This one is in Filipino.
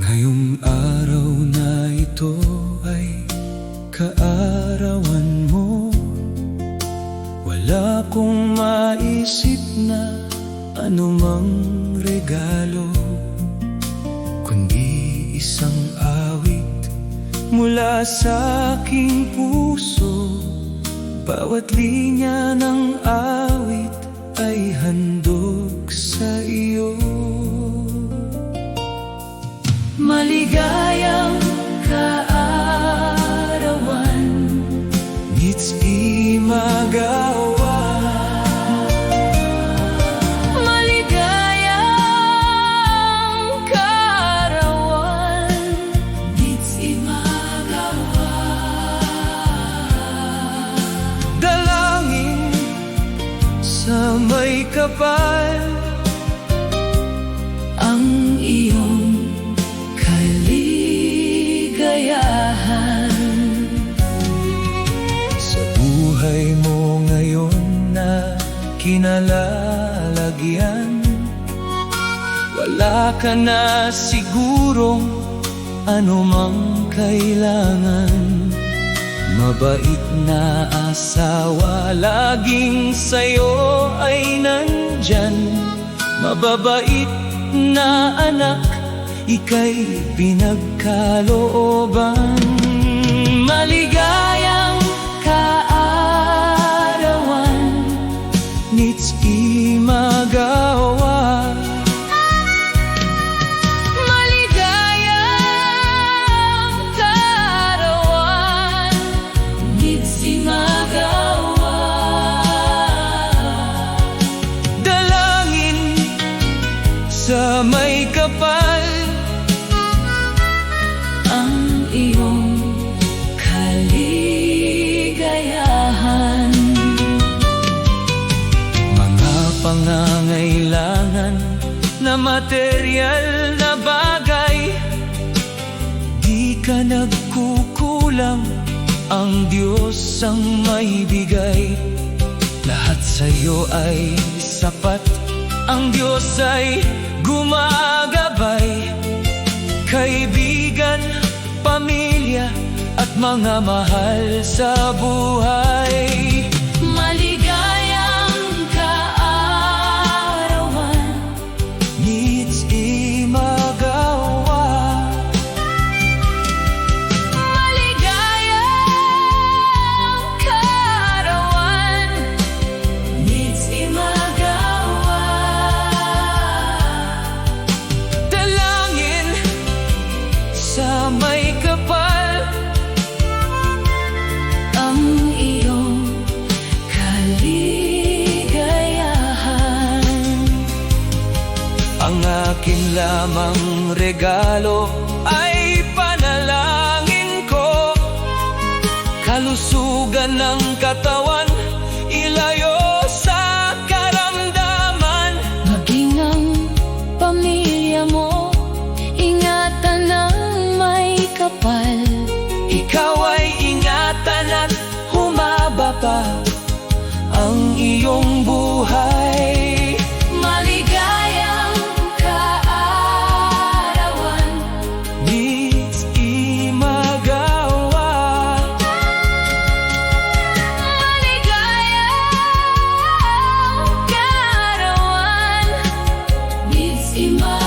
Ngayong araw na ito ay kaarawan mo. Wala kong maisip na anumang regalo, kundi isang awit mula sa aking puso. Bawat linya ng awit ay handog sa iyo. Maligayang kaarawan, ngits imagawa. Maligayang kaarawan, ngits imagawa. Dalangin sa may kapal Ang iyong kaligayahan. sa buhay mo ngayon na kinalalagyan. Wala ka na sigurong anumang kailangan. Mabait na asawa laging sa'yo ay nandyan. Mababait na anak, ika'y pinagkalooban. Maligayang kaarawan, ngits imagawa. Maligayang kaarawan, ngits imagawa. Dalangin sa may kapal Ang iyong kaligayahan. mga pangangailangan na materyal na bagay. Di ka nagkukulang, ang Diyos ang may bigay. Lahat sa'yo ay sapat, ang Diyos ay gumagabay. Kaibigan, pamilya at mga mahal sa buhay. Maligayang kaarawan, Ngits imagawa. maligayang kaarawan, ngits imagawa. Dalangin sa may kapal Ang iyong kaligayahan. ang akin lamang regalo ay panalangin ko. Kalusugan ng katawan, ilayo sa karamdaman. Maging ang pamilya mo, ingatan ng may kapal. Ikaw ay ingatan at humaba pa ang iyong buhay. Maligayang kaarawan, Ngits imagawa. maligayang kaarawan, ngits imagawa.